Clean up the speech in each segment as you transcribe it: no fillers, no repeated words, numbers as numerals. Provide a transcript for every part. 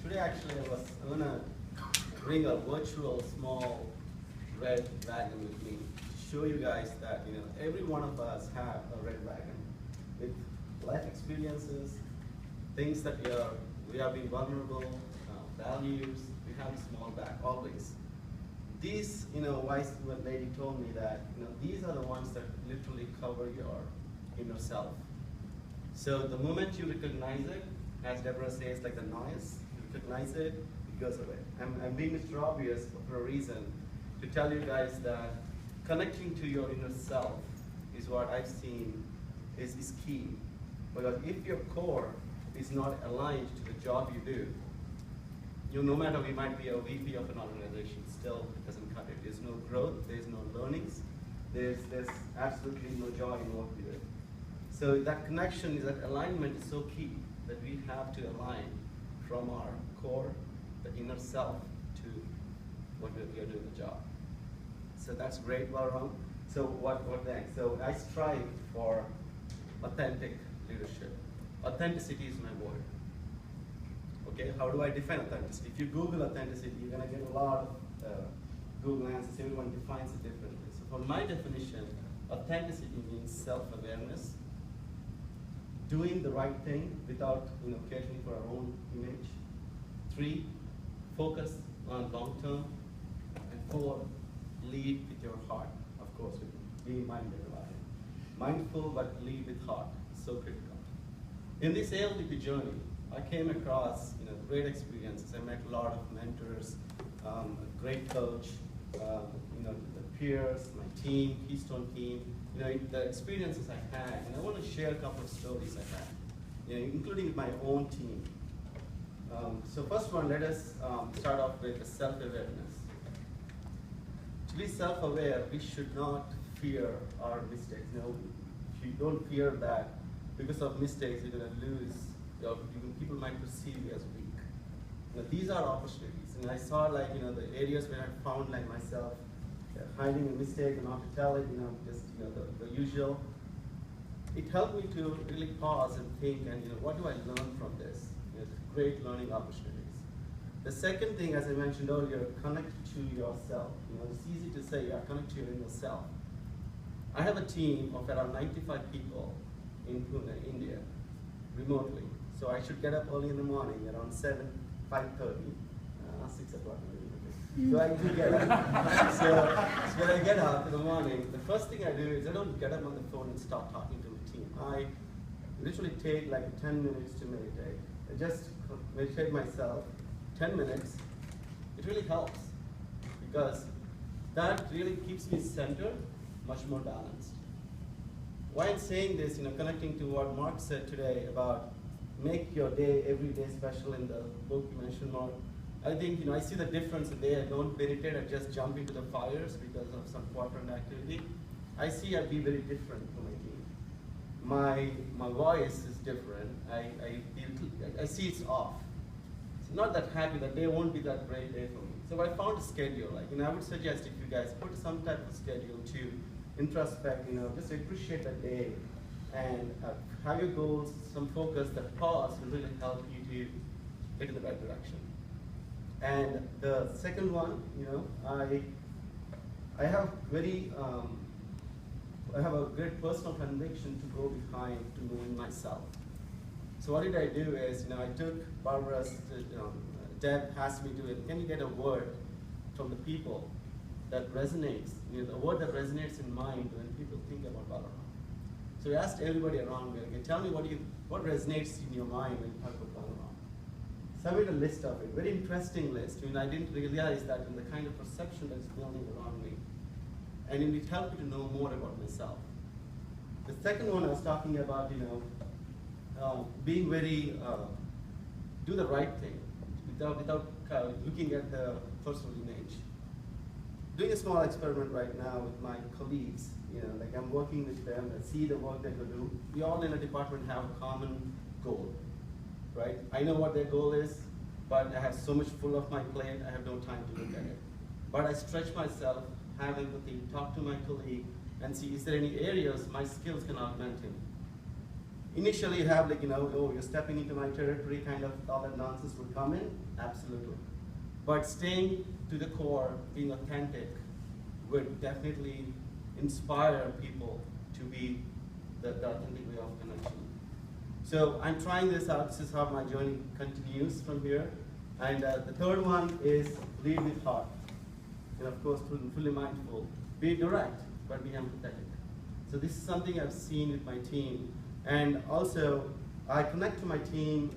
Today actually I'm gonna bring a virtual small red wagon with me to show you guys that every one of us have a red wagon with life experiences, things that we have been vulnerable, values. We have a small bag always. These, wise lady told me that these are the ones that literally cover your inner self. So the moment you recognize it, as Deborah says, like the noise, you recognize it, it goes away. I'm being Mr. Obvious for a reason, to tell you guys that connecting to your inner self is what I've seen is key. Because if your core is not aligned to the job you do, no matter we might be a VP of an organization, still it doesn't cut it. There's no growth, there's no learnings, there's absolutely no joy in what we do. So that connection, that alignment is so key that we have to align from our core, the inner self, to what we are doing the job. So that's great, Balaram. So what next? So I strive for authentic leadership. Authenticity is my word. Okay, how do I define authenticity? If you Google authenticity, you're gonna get a lot of Google answers. Everyone defines it differently. So for my definition, authenticity means self-awareness, doing the right thing without catering for our own image. 3, focus on long term. And 4, lead with your heart. Of course, with being minded about it. Mindful, but lead with heart. So critical. In this ALDP journey, I came across great experiences. I met a lot of mentors, a great coach, the peers, my team, Keystone team. The experiences I had, and I want to share a couple of stories I had, including my own team. So first one, let us start off with self-awareness. To be self-aware, we should not fear our mistakes. If you don't fear that because of mistakes, you're going to lose. People might perceive you as weak. These are opportunities, and I saw the areas where I found myself hiding a mistake and not to tell it, just the usual. It helped me to really pause and think, and what do I learn from this? Great learning opportunities. The second thing, as I mentioned earlier, connect to yourself. It's easy to say, connect to your inner self. I have a team of around 95 people in Pune, India, remotely. So I should get up early in the morning, around 5:30, 6 o'clock. So I do get up. So when I get up in the morning, the first thing I do is I don't get up on the phone and start talking to my team. I literally take 10 minutes to meditate. I just meditate myself, 10 minutes. It really helps because that really keeps me centered, much more balanced. Why I'm saying this, connecting to what Mark said today about make your day, every day special in the book you mentioned, Mark. I think, I see the difference there. I don't meditate, I just jump into the fires because of some quadrant activity. I see I'd be very different for my team. My voice is different. I see it's off. It's not that happy, that day won't be that great day for me. So I found a schedule. I would suggest if you guys put some type of schedule to introspect, just appreciate the day and have your goals, some focus, that pause will really help you to get in the right direction. And the second one, I have I have a great personal conviction to go behind to knowing myself. So what did I do is, I took Barbara's, Deb asked me to, can you get a word from the people that resonates, the word that resonates in mind when people think about Balaram. So I asked everybody around me, tell me what resonates in your mind when you talk about Balaram. So I made a list of it, very interesting list. I didn't realize that in the kind of perception that's building around me. And it helped me to know more about myself. The second one I was talking about, being very, do the right thing without looking at the personal image. Doing a small experiment right now with my colleagues, I'm working with them, I see the work that they do. We all in a department have a common goal, right? I know what their goal is, but I have so much full of my plate, I have no time to look at it. But I stretch myself, have empathy, talk to my colleague, and see is there any areas my skills can augment him. Initially, you have like, oh, you're stepping into my territory, kind of all that nonsense would come in, absolutely. But staying to the core, being authentic, would definitely inspire people to be the authentic way of connection. So I'm trying this out. This is how my journey continues from here. And the third one is lead with heart. And of course, fully mindful. Be direct, but be empathetic. So this is something I've seen with my team. And also, I connect to my team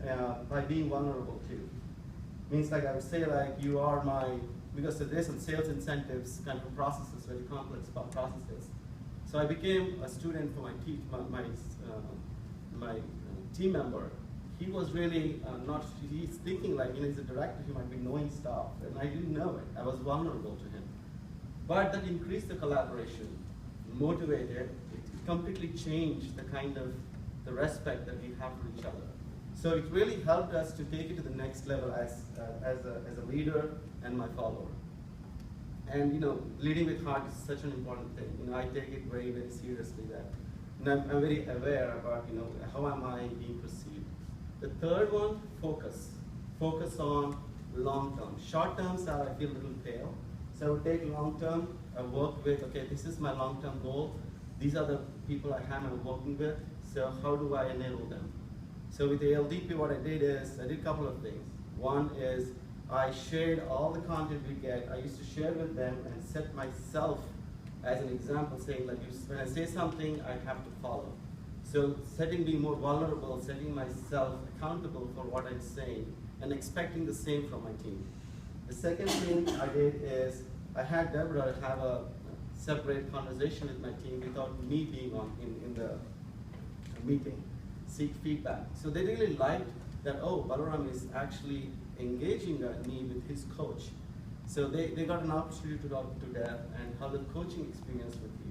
by being vulnerable too. Means like I would say like, you are my, because there's some sales incentives kind of processes, very complex processes. So I became a student for my team member. He was really he's thinking like, he's a director, he might be knowing stuff, and I didn't know it. I was vulnerable to him. But that increased the collaboration, motivated, it completely changed the kind of the respect that we have for each other. So it really helped us to take it to the next level as a leader and my follower. And leading with heart is such an important thing. I take it very, very seriously that, and I'm very aware about, how am I being perceived. The third one, focus. Focus on long term. Short terms are, I feel, a little pale. So I would take long term, I work with, okay, this is my long term goal. These are the people I'm working with. So how do I enable them? So with the LDP, what I did is, I did a couple of things. One is, I shared all the content we get. I used to share with them and set myself as an example, saying like, when I say something, I have to follow. So being more vulnerable, setting myself accountable for what I'm saying, and expecting the same from my team. The second thing I did is, I had Deborah have a separate conversation with my team without me being in the meeting, seek feedback. So they really liked that, oh, Balaram is actually engaging me with his coach. So they got an opportunity to talk to Deb and how the coaching experience would be.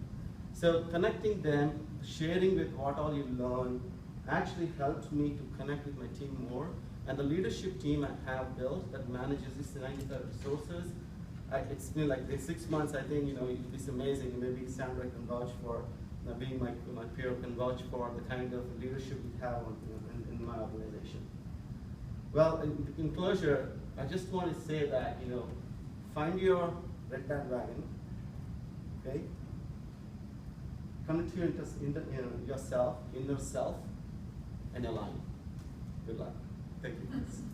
So connecting them, sharing with what all you learn, actually helped me to connect with my team more. And the leadership team I have built that manages these 95 resources, it's been like the 6 months, I think, it's amazing. Maybe Sandra can vouch for, being my peer can vouch for the kind of leadership we have in my organization. Well, in closure, I just want to say that, find your red bandwagon, okay? Connect to yourself, inner self, and align. Good luck. Thank you.